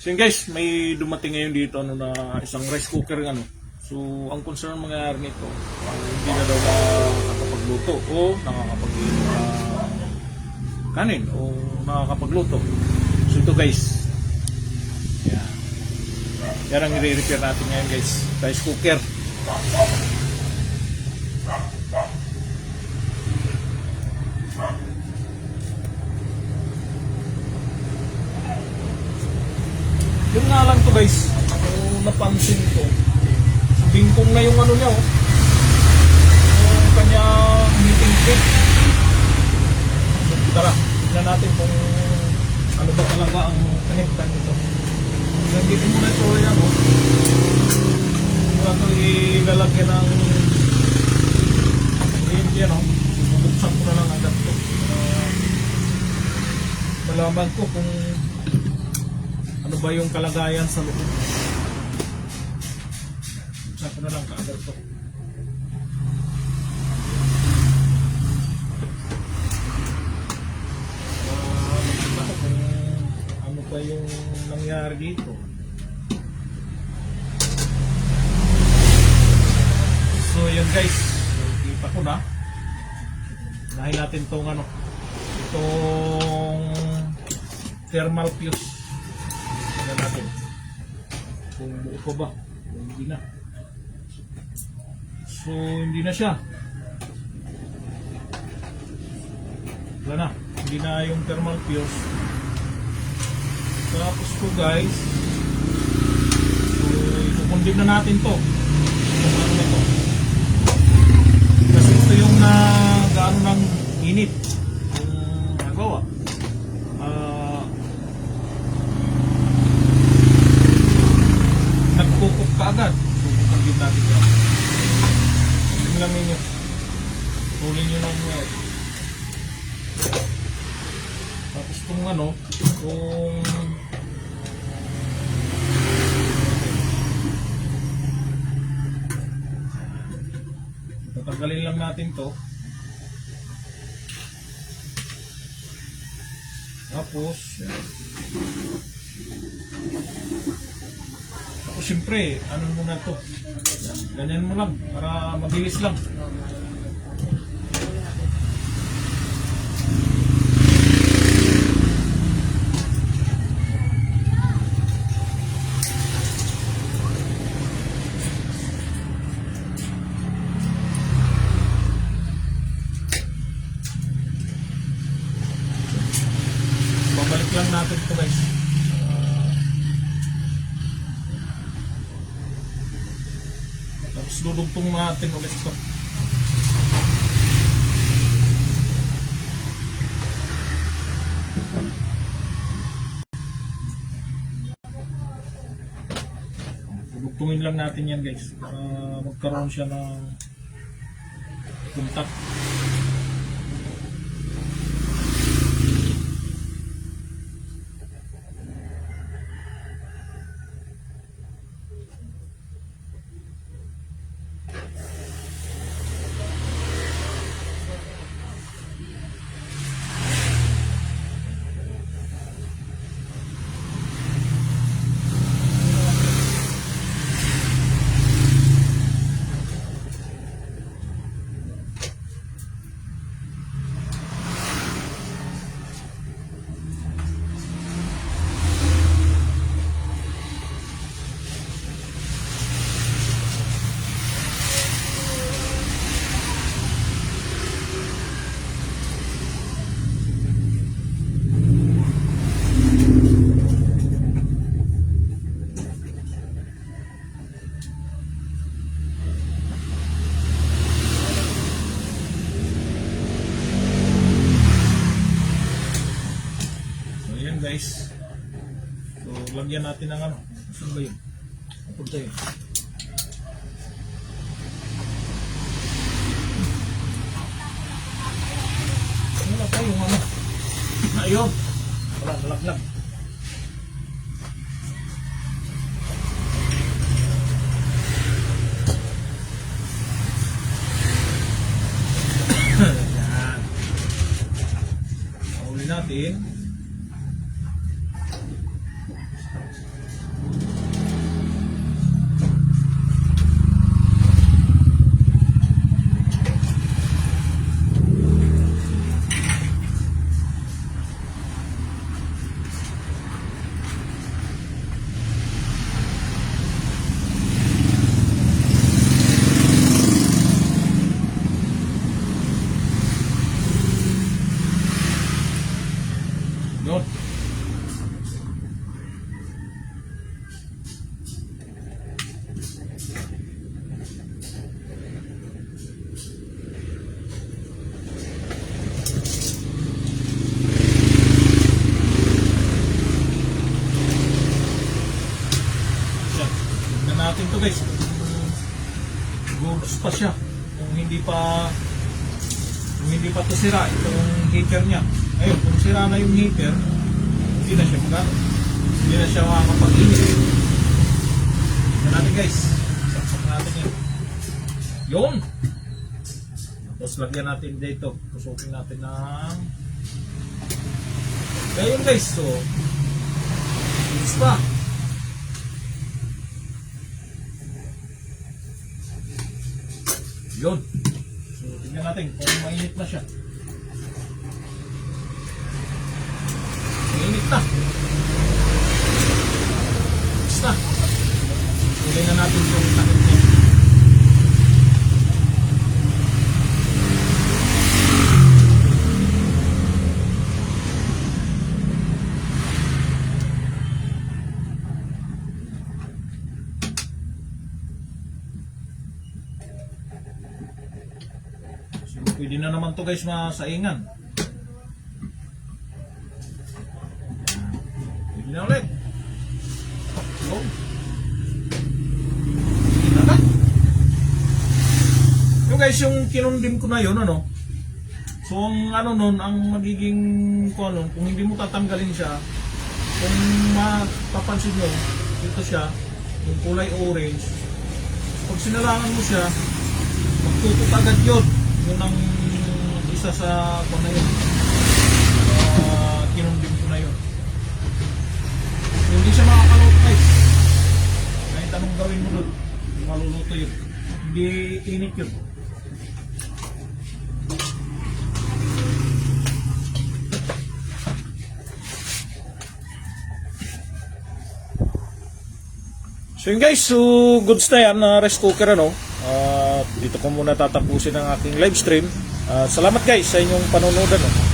So yun guys, may dumating ngayon dito na isang rice cooker ano. So ang concern mangyayari nito, hindi na daw nakakapagluto o nakakapag kanin o nakakapagluto. So ito guys. Yan. Yan ang i-repair natin ngayon guys. Rice cooker. Yun nga lang to guys, kung napansin ko, bingkong na yung ano niya oh. Yung kanyang heating pit. So, tara, tignan natin kung ano ba talaga ang connectan nito. Nandito muna ito yan oh. Mula ito ilalagyan ng yan oh. Bubuksan ko na lang agad ito. Malaman ko kung ano ba yung kalagayan sa loob. Buksan ko na lang kaagad ito. Makita ko kung ano ba yung nangyari dito. So yun guys, kita ko na. Unahin natin itong ano, itong thermal fuse. Tignan natin kung buo pa ba. Hindi na. So hindi na siya. Wala na. Hindi na yung thermal fuse. Tapos po guys, so ikukundig na natin to. Kung ano na to. Kasi ito yung gaano ng init. Kung nagawa. Nagkukok ka agad. Kukukundig natin yan. Kukundig lang ninyo. Tulin nyo lang yan. Tapos kung ano, kung tatanggalin lang natin to. Tapos siyempre, ano muna to, ganyan mo lang para mabilis lang. Babalik lang natin ito guys. Tapos dudugtong natin ulit ito. Dudugtungin lang natin yan guys para magkaroon siya ng contact. Guys, so lagyan natin ng ano, saan ba yun? Punta yun. Wala pa yung ano, ayun, wala, nalaglag. Yan. Mahuli natin. Yun. Siya. Tignan natin to guys. Goods pa siya. Kung hindi pa to sira itong heater niya. Ayun, kung sira na yung heater, hindi na siya hindi na siya makakapag-init. Tignan natin guys. Saksak natin yan. Yun! Tapos lagyan natin dito. Pusukin natin ng kaya yun guys. So bilis pa. Yun. So tignan natin kung mainit na siya. Mainit na. Bilis na. Kulay na natin yung takip niya. Pwede na naman to guys masaingan. Pwede na ulit. So, yung guys yung kinundim ko na yun ano. So ang ano nun, ang magiging kung hindi mo tatanggalin siya, kung mapapansin nyo, ito siya, yung kulay orange. Pag sinalangan mo siya, magtutok agad yun. Yun ang isa sa kung na yun. Kinundim ko na yun. Hindi siya makakaluto guys. Kahit anong gawin mo doon, maluluto yun. Hindi init yun. So yun guys, so goods na yan na rice cooker ano. Dito ko muna tatapusin ang aking live stream. Salamat guys sa inyong panonood ano.